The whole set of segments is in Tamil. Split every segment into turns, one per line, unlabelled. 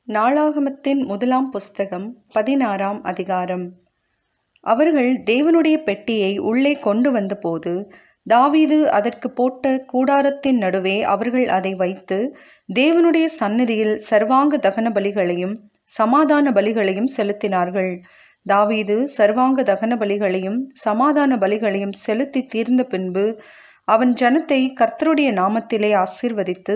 நாளாகமத்தின் முதலாம் புஸ்தகம் 16ஆம் அதிகாரம். அவர்கள் தேவனுடைய பெட்டியை உள்ளே கொண்டு வந்தபோது தாவீது அதற்கு போட்ட கூடாரத்தின் நடுவே அவர்கள் அதை வைத்து தேவனுடைய சந்நிதியில் சர்வாங்க தகன பலிகளையும் சமாதான பலிகளையும் செலுத்தினார்கள். தாவீது சர்வாங்க தகன பலிகளையும் சமாதான பலிகளையும் செலுத்தி தீர்ந்த பின்பு அவன் ஜனத்தை கர்த்தருடைய நாமத்திலே ஆசீர்வதித்து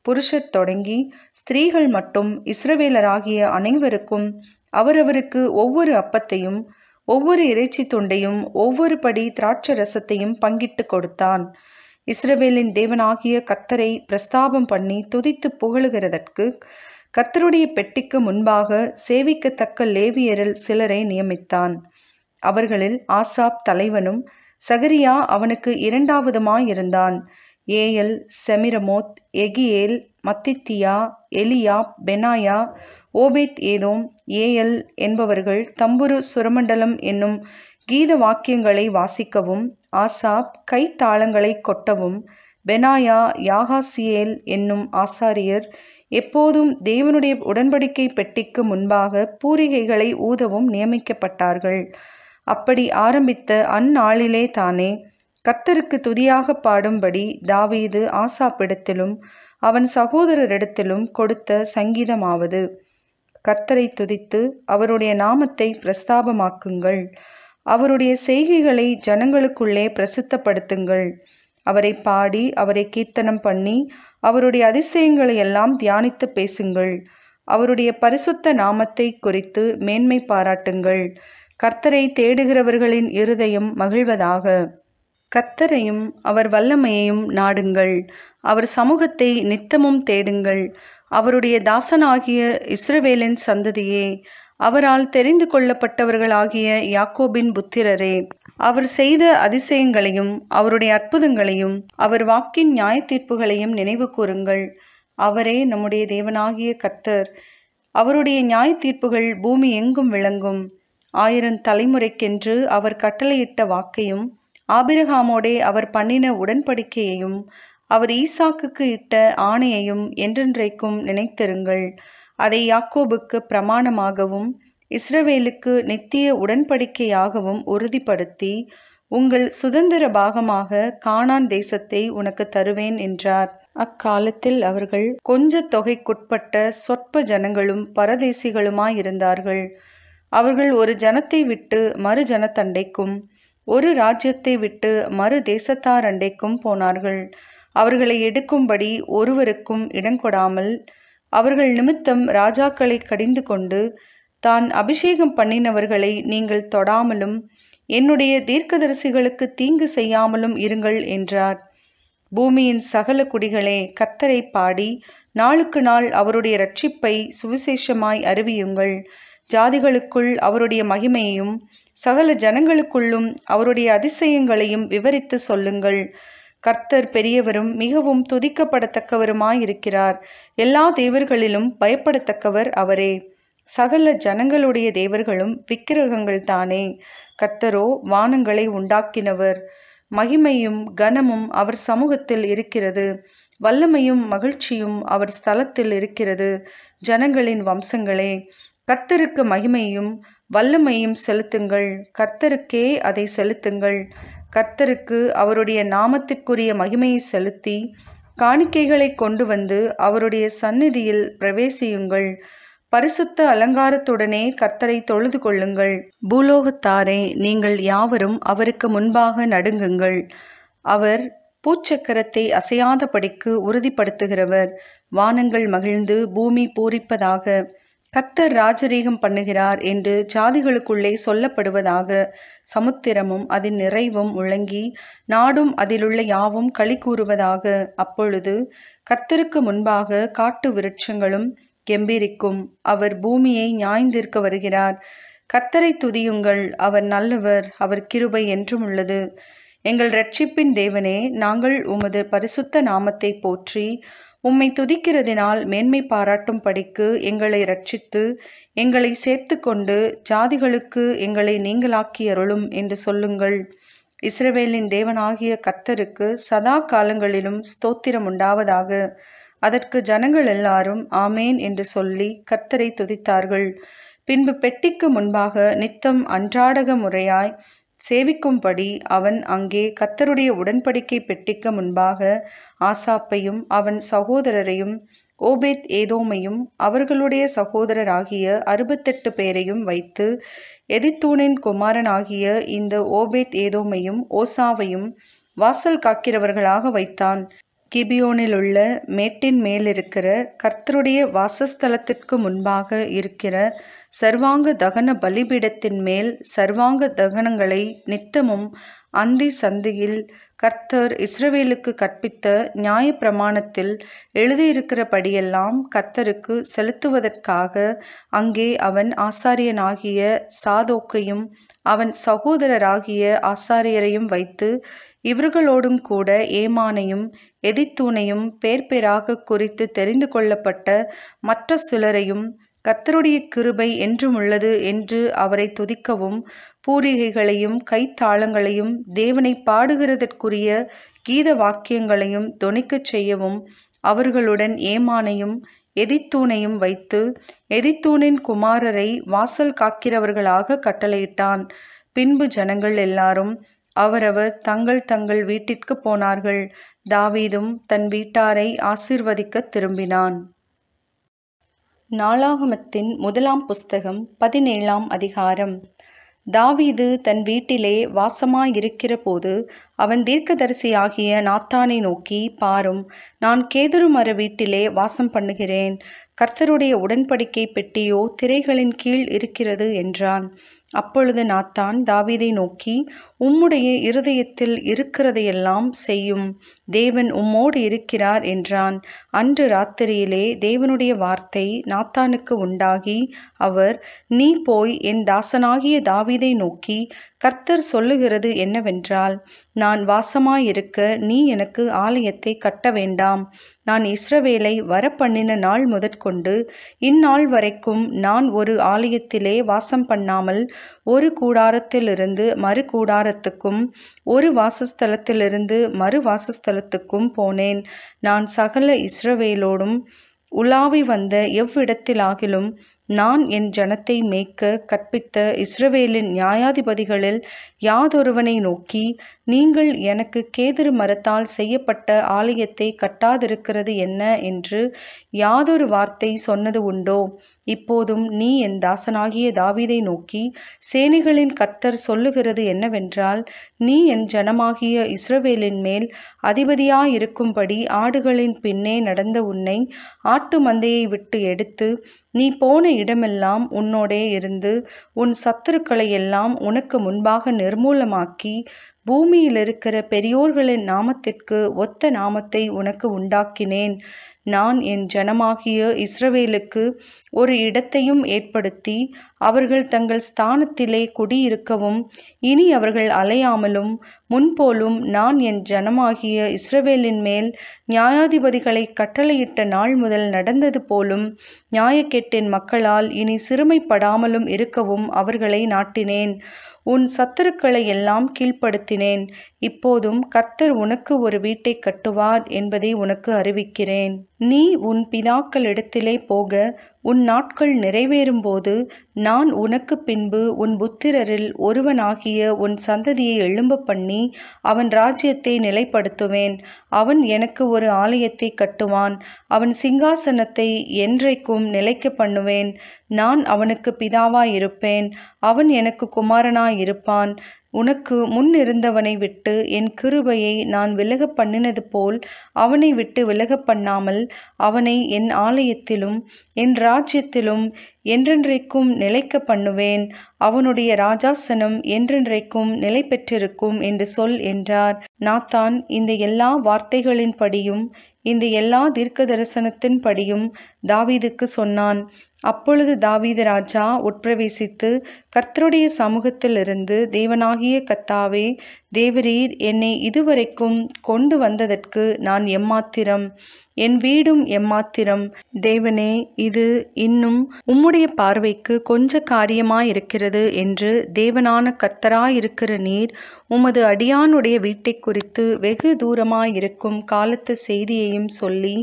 புருஷர் தொடங்கி ஸ்திரீகள் மட்டும் இஸ்ரவேலராகிய அனைவருக்கும் அவரவருக்கு ஒவ்வொரு அப்பத்தையும் ஒவ்வொரு இறைச்சி துண்டையும் ஒவ்வொரு படி திராட்சரசத்தையும் பங்கிட்டு கொடுத்தான். இஸ்ரவேலின் தேவனாகிய கர்த்தரை பிரஸ்தாபம் பண்ணி துதித்து புகழுகிறதற்கு கர்த்தருடைய பெட்டிக்கு முன்பாக சேவிக்கத்தக்க லேவியரில் சிலரை நியமித்தான். அவர்களில் ஆசாப் தலைவனும் சகரியா அவனுக்கு இரண்டாவதுமாயிருந்தான். ஏயல், செமிரமோத், எகியேல், மத்தித்தியா, எலியாப், பெனாயா, ஓபேத் ஏதோம், ஏயல் என்பவர்கள் தம்புரு சுரமண்டலம் என்னும் கீத வாக்கியங்களை வாசிக்கவும் ஆசாப் கைத்தாளங்களை கொட்டவும் பெனாயா, யாகாசியேல் என்னும் ஆசாரியர் எப்போதும் தேவனுடைய உடன்படிக்கை பெட்டிக்கு முன்பாக பூரிகைகளை ஊதவும் நியமிக்கப்பட்டார்கள். அப்படி ஆரம்பித்த அந்நாளிலே தானே கர்த்தருக்கு துதியாக பாடும்படி தாவீது ஆசாப்பிடத்திலும் அவன் சகோதரரிடத்திலும் கொடுத்த சங்கீதமாவது: கர்த்தரை துதித்து அவருடைய நாமத்தை பிரஸ்தாபமாக்குங்கள், அவருடைய செய்கைகளை ஜனங்களுக்குள்ளே பிரசித்தப்படுத்துங்கள், அவரை பாடி அவரை கீர்த்தனம் பண்ணி அவருடைய அதிசயங்களை எல்லாம் தியானித்து பேசுங்கள், அவருடைய பரிசுத்த நாமத்தை குறித்து மேன்மை பாராட்டுங்கள், கர்த்தரை தேடுகிறவர்களின் இருதயம் மகிழ்வதாக. கர்த்தரையும் அவர் வல்லமையையும் நாடுங்கள், அவர் சமூகத்தை நித்தமும் தேடுங்கள். அவருடைய தாசனாகிய இஸ்ரவேலின் சந்ததியே, அவரால் தெரிந்து கொள்ளப்பட்டவர்களாகிய யாக்கோபின் புத்திரரே, அவர் செய்த அதிசயங்களையும் அவருடைய அற்புதங்களையும் அவர் வாக்கின் நியாய தீர்ப்புகளையும் நினைவு கூறுங்கள். அவரே நம்முடைய தேவனாகிய கர்த்தர். அவருடைய நியாய தீர்ப்புகள் பூமி எங்கும் விளங்கும். 1000 தலைமுறைக்கென்று அவர் கட்டளையிட்ட வாக்கையும் ஆபிரகாமோடே அவர் பண்ணின உடன்படிக்கையையும் அவர் ஈசாக்குக்கு இட்ட ஆணையையும் என்றென்றைக்கும் நினைத்திருங்கள். அதை யாக்கோபுக்கு பிரமாணமாகவும் இஸ்ரவேலுக்கு நித்திய உடன்படிக்கையாகவும் உறுதிப்படுத்தி உங்கள் சுதந்திர பாகமாக கானான் தேசத்தை உனக்கு தருவேன் என்றார். அக்காலத்தில் அவர்கள் கொஞ்ச தொகைக்குட்பட்ட சொற்ப ஜனங்களும் பரதேசிகளுமாயிருந்தார்கள். அவர்கள் ஒரு ஜனத்தை விட்டு மறு ஜனத்தண்டைக்கும் ஒரு ராஜ்யத்தை விட்டு மறு தேசத்தாரண்டைக்கும் போனார்கள். அவர்களை எடுக்கும்படி ஒருவருக்கும் இடங்கொடாமல் அவர்கள் நிமித்தம் ராஜாக்களை கடிந்து கொண்டு, தான் அபிஷேகம் பண்ணினவர்களை நீங்கள் தொடாமலும் என்னுடைய தீர்க்கதரிசிகளுக்கு தீங்கு செய்யாமலும் இருங்கள் என்றார். பூமியின் சகல குடிகளே, கர்த்தரை பாடி நாளுக்கு நாள் அவருடைய இரட்சிப்பை சுவிசேஷமாய் அறிவியுங்கள். ஜாதிகளுக்குள் அவருடைய மகிமையையும் சகல ஜனங்களுக்குள்ளும் அவருடைய அதிசயங்களையும் விவரித்து சொல்லுங்கள். கர்த்தர் பெரியவரும் மிகவும் துதிக்கப்படத்தக்கவருமாயிருக்கிறார். எல்லா தேவர்களிலும் பயப்படத்தக்கவர் அவரே. சகல ஜனங்களுடைய தேவர்களும் விக்கிரகங்கள் தானே. கர்த்தரோ வானங்களை உண்டாக்கினவர். மகிமையும் கனமும் அவர் சமூகத்தில் இருக்கிறது. வல்லமையும் மகிழ்ச்சியும் அவர் ஸ்தலத்தில் இருக்கிறது. ஜனங்களின் வம்சங்களே, கர்த்தருக்கு மகிமையும் வல்லமையும் செலுத்துங்கள். கர்த்தருக்கே அதை செலுத்துங்கள். கர்த்தருக்கு அவருடைய நாமத்திற்குரிய மகிமையை செலுத்தி காணிக்கைகளை கொண்டு வந்து அவருடைய சந்நிதியில் பிரவேசியுங்கள். பரிசுத்த அலங்காரத்துடனே கர்த்தரை தொழுது கொள்ளுங்கள். பூலோகத்தாரே, நீங்கள் யாவரும் அவருக்கு முன்பாக நடுங்குங்கள். அவர் பூச்சக்கரத்தை அசையாதபடிக்கு உறுதிப்படுத்துகிறவர். வானங்கள் மகிழ்ந்து பூமி பூரிப்பதாக. கர்த்தர் ராஜரீகம் பண்ணுகிறார் என்று ஜாதிகளுக்குள்ளே சொல்லப்படுவதாக. சமுத்திரமும் அதன் நிறைவும் முழங்கி நாடும் அதிலுள்ள யாவும் களி கூறுவதாக. அப்பொழுது கர்த்தருக்கு முன்பாக காட்டு விருட்சங்களும் கெம்பீரிக்கும். அவர் பூமியை நியாயந்தீர்க்க வருகிறார். கர்த்தரை துதியுங்கள், அவர் நல்லவர், அவர் கிருபை என்றும் உள்ளது. எங்கள் இரட்சிப்பின் தேவனே, நாங்கள் உமது பரிசுத்த நாமத்தை போற்றி உம்மை துதிக்கிறதினால் மேன்மை பாராட்டும் படிக்கு எங்களை இரட்சித்து எங்களை சேர்த்து கொண்டு ஜாதிகளுக்கு எங்களை நீங்களாக்கி அருளும் என்று சொல்லுங்கள். இஸ்ரவேலின் தேவனாகிய கர்த்தருக்கு சதா காலங்களிலும் ஸ்தோத்திரம் உண்டாவதாக. அதற்கு ஜனங்கள் எல்லாரும் ஆமேன் என்று சொல்லி கர்த்தரை துதித்தார்கள். பின்பு பெட்டிக்கு முன்பாக நித்தம் அன்றாடக முறையாய் சேவிக்கும்படி அவன் அங்கே கர்த்தருடைய உடன்படிக்கை பெட்டிக்கு முன்பாக ஆசாப்பையும் அவன் சகோதரரையும் ஓபேத் ஏதோமையும் அவர்களுடைய சகோதரராகிய 68 பேரையும் வைத்து எதித்தூனின் குமாரனாகிய இந்த ஓபேத் ஏதோமையும் ஓசாவையும் வாசல் காக்கிறவர்களாக வைத்தான். கிபியோனிலுள்ள மேட்டின் மேலிருக்கிற கர்த்தருடைய வாசஸ்தலத்திற்கு முன்பாக இருக்கிற சர்வாங்க தகன பலிபீடத்தின் மேல் சர்வாங்க தகனங்களை நித்தமும் அந்தி சந்தியில் கர்த்தர் இஸ்ரவேலுக்கு கற்பித்த நியாய பிரமாணத்தில் எழுதியிருக்கிறபடியெல்லாம் கர்த்தருக்கு செலுத்துவதற்காக அங்கே அவன் ஆசாரியனாகிய சாதோக்கையும் அவன் சகோதரராகிய ஆசாரியரையும் வைத்து இவர்களோடும் கூட ஏமானையும் எதித்தூனையும் பேர்பேராக குறித்து தெரிந்து கொள்ளப்பட்ட மற்ற சிலரையும் கர்த்தருடைய கிருபை என்றும் உள்ளது என்று அவரை துதிக்கவும் பூரிகைகளையும் கைத்தாளங்களையும் தேவனை பாடுகிறதற்குரிய கீத வாக்கியங்களையும் தொனிக்கச் செய்யவும் அவர்களுடன் ஏமானையும் எதித்தூனையும் வைத்து எதித்தூனின் குமாரரை வாசல் காக்கிறவர்களாக கட்டளையிட்டான். பின்பு ஜனங்கள் எல்லாரும் அவரவர் தங்கள் தங்கள் வீட்டிற்கு போனார்கள். தாவீதும் தன் வீட்டாரை ஆசீர்வதிக்க திரும்பினான். நாளாகமத்தின் முதலாம் புஸ்தகம் 17ஆம் அதிகாரம். தாவீது தன் வீட்டிலே வாசமாயிருக்கிற போது அவன் தீர்க்கதரிசியாகிய நாத்தானை நோக்கி, பாரும், நான் கேதுரு மர வீட்டிலே வாசம் பண்ணுகிறேன். கர்த்தருடைய உடன்படிக்கை பெட்டியோ திரைகளின் கீழ் இருக்கிறது என்றான். அப்பொழுது நாத்தான் தாவீதை நோக்கி, உம்முடைய இருதயத்தில் இருக்கிறதையெல்லாம் செய்யும், தேவன் உம்மோடு இருக்கிறார் என்றான். அன்று ராத்திரியிலே தேவனுடைய வார்த்தை நாத்தானுக்கு உண்டாகி, அவர், நீ போய் என் தாசனாகிய தாவீதை நோக்கி, கர்த்தர் சொல்லுகிறது என்னவென்றால், நான் வாசமாயிருக்க நீ எனக்கு ஆலயத்தை கட்ட வேண்டாம். நான் இஸ்ரவேலை வரப்பண்ணின நாள் முதற்கொண்டு இந்நாள் வரைக்கும் நான் ஒரு ஆலயத்திலே வாசம் பண்ணாமல் ஒரு கூடாரத்திலிருந்து மறு கூடாரத்துக்கும் ஒரு வாசஸ்தலத்திலிருந்து மறு வாசஸ்தலத்துக்கும் போனேன். நான் சகல இஸ்ரவேலோடும் உலாவி வந்த எவ்விடத்திலாகிலும் நான் என் ஜனத்தை மேய்க்க கற்பித்த இஸ்ரவேலின் நியாயாதிபதிகளில் யாதொருவனை நோக்கி, நீங்கள் எனக்கு கேதுரு மரத்தால் செய்யப்பட்ட ஆலயத்தை கட்டாதிருக்கிறது என்ன என்று யாதொரு வார்த்தை சொன்னது உண்டோ? இப்போதும் நீ என் தாசனாகிய தாவீதை நோக்கி, சேனைகளின் கர்த்தர் சொல்லுகிறது என்னவென்றால், நீ என் ஜனமாகிய இஸ்ரவேலின் மேல் அதிபதியாயிருக்கும்படி ஆடுகளின் பின்னே நடந்த உன்னை ஆட்டு மந்தையை விட்டு எடுத்து நீ போன இடமெல்லாம் உன்னோடே இருந்து உன் சத்துருக்களை எல்லாம் உனக்கு முன்பாக நிர்மூலமாக்கி பூமியில் இருக்கிற பெரியோர்களின் நாமத்திற்கு ஒத்த நாமத்தை உனக்கு உண்டாக்கினேன். நான் என் ஜனமாகிய இஸ்ரவேலுக்கு ஒரு இடத்தையும் ஏற்படுத்தி அவர்கள் தங்கள் ஸ்தானத்திலே குடியிருக்கவும் இனி அவர்கள் அலையாமலும் முன்போலும் நான் என் ஜனமாகிய இஸ்ரவேலின் மேல் நியாயாதிபதிகளை கட்டளையிட்ட நாள் முதல் நடந்தது போலும் நியாயக்கேட்டின் மக்களால் இனி சிறுமைப்படாமலும் இருக்கவும் அவர்களை நாட்டினேன். உன் சத்துருக்களை எல்லாம் கீழ்ப்படுத்தினேன். இப்போதும் கர்த்தர் உனக்கு ஒரு வீட்டை கட்டுவார் என்பதை உனக்கு அறிவிக்கிறேன். நீ உன் பிதாக்களிடத்திலே போக உன் நாட்கள் நிறைவேறும்போது நான் உனக்கு பின்பு உன் புத்திரரில் ஒருவனாகிய உன் சந்ததியை எழும்ப பண்ணி அவன் ராஜ்யத்தை நிலைப்படுத்துவேன். அவன் எனக்கு ஒரு ஆலயத்தை கட்டுவான். அவன் சிங்காசனத்தை என்றைக்கும் நிலைக்க பண்ணுவேன். நான் அவனுக்கு பிதாவாயிருப்பேன், அவன் எனக்கு குமாரனாயிருப்பான். உனக்கு முன் இருந்தவனை விட்டு என் கிருபையை நான் விலக பண்ணினது போல் அவனை விட்டு விலக பண்ணாமல் அவனை என் ஆலயத்திலும் என் ராஜ்யத்திலும் என்றென்றைக்கும் நிலைக்க பண்ணுவேன். அவனுடைய ராஜாசனம் என்றென்றைக்கும் நிலை பெற்றிருக்கும் என்று சொல் என்றார். நாத்தான் இந்த எல்லா வார்த்தைகளின்படியும் இந்த எல்லா தீர்க்க தரிசனத்தின் படியும் தாவீதுக்கு சொன்னான். அப்பொழுது தாவீது ராஜா உட்பிரவேசித்து கர்த்தருடைய சமூகத்திலிருந்து, தேவனாகிய கர்த்தாவே, தேவரீர் என்னை இதுவரைக்கும் கொண்டு வந்ததற்கு நான் எம்மாத்திரம், என் வீடும் எம்மாத்திரம். தேவனே, இது இன்னும் உம்முடைய பார்வைக்கு கொஞ்ச காரியமாயிருக்கிறது என்று தேவனான கர்த்தராயிருக்கிற நீர் உமது அடியானுடைய வீட்டை குறித்து வெகு தூரமாயிருக்கும் காலத்து செய்தியையும் சொல்லி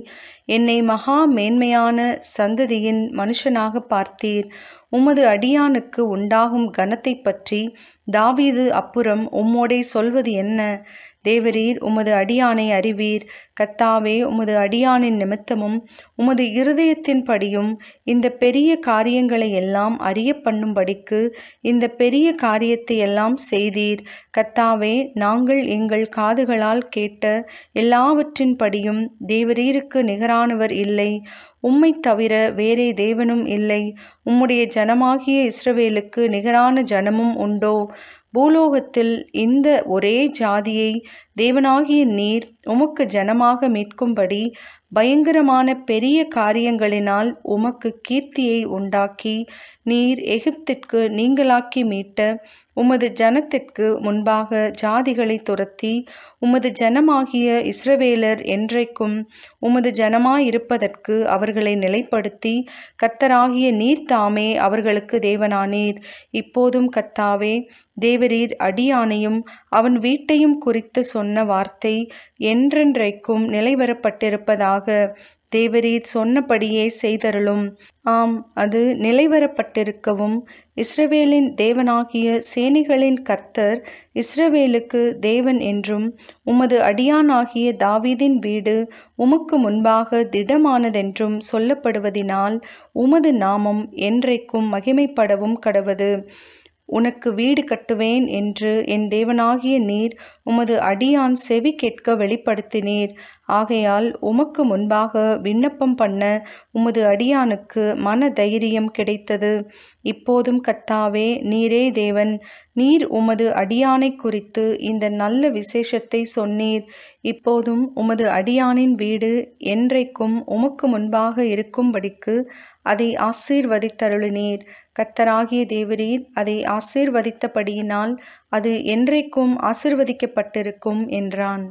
என்னை மகா மேன்மையான சந்ததியின் மனுஷனாக பார்த்தீர். உமது அடியானுக்கு உண்டாகும் கனத்தை பற்றி தாவீது அப்புறம் உம்மோடே சொல்வது என்ன? தேவரீர் உமது அடியானை அறிவீர். கர்த்தாவே, உமது அடியானின் நிமித்தமும் உமது இருதயத்தின்படியும் இந்த பெரிய காரியங்களை எல்லாம் அறிய பண்ணும்படிக்கு இந்த பெரிய காரியத்தை எல்லாம் செய்தீர். கர்த்தாவே, நாங்கள் எங்கள் காதுகளால் கேட்ட எல்லாவற்றின்படியும் தேவரீருக்கு நிகரானவர் இல்லை. உம்மை தவிர வேறே தேவனும் இல்லை. உம்முடைய ஜனமாகிய இஸ்ரவேலுக்கு நிகரான ஜனமும் உண்டோ? பூலோகத்தில் இந்த ஒரே ஜாதியை தேவனாகிய நீர் உமக்கு ஜனமாக மீட்கும்படி பயங்கரமான பெரிய காரியங்களினால் உமக்கு கீர்த்தியை உண்டாக்கி நீர் எகிப்திற்கு நீங்களாக்கி மீட்ட உமது ஜனத்திற்கு முன்பாக ஜாதிகளை துரத்தி உமது ஜனமாகிய இஸ்ரவேலர் என்றைக்கும் உமது ஜனமாயிருப்பதற்கு அவர்களை நிலைப்படுத்தி கர்த்தராகிய நீர் தாமே அவர்களுக்கு தேவனானீர். இப்போதும் கர்த்தாவே, தேவரீர் அடியானையும் அவன் வீட்டையும் குறித்து சொன்ன வார்த்தை என்றென்றைக்கும் நிலைவரப்பட்டிருப்பதாக. தேவரீர் சொன்னபடியே செய்தருளும். ஆம், அது நிலைவரப்பட்டிருக்கவும் இஸ்ரவேலின் தேவனாகிய சேனைகளின் கர்த்தர் இஸ்ரவேலுக்கு தேவன் என்றும் உமது அடியானாகிய தாவீதின் வீடு உமக்கு முன்பாக திடமானதென்றும் சொல்லப்படுவதினால் உமது நாமம் என்றைக்கும் மகிமைப்படவும் கடவது. உனக்கு வீடு கட்டுவேன் என்று என் தேவனாகிய நீர் உமது அடியான் செவி கேட்க வெளிப்படுத்தினீர். ஆகையால் உமக்கு முன்பாக விண்ணப்பம் பண்ண உமது அடியானுக்கு மன தைரியம் கிடைத்தது. இப்போதும் கர்த்தாவே, நீரே தேவன். நீர் உமது அடியானை குறித்து இந்த நல்ல விசேஷத்தை சொன்னீர். இப்போதும் உமது அடியானின் வீடு என்றைக்கும் உமக்கு முன்பாக இருக்கும்படிக்கு அதை ஆசீர்வதித்தருளினீர். கர்த்தராகிய தேவரீர் அதை ஆசீர்வதித்தபடியினால் அது என்றைக்கும் ஆசீர்வதிக்கப்பட்டிருக்கும் என்றான்.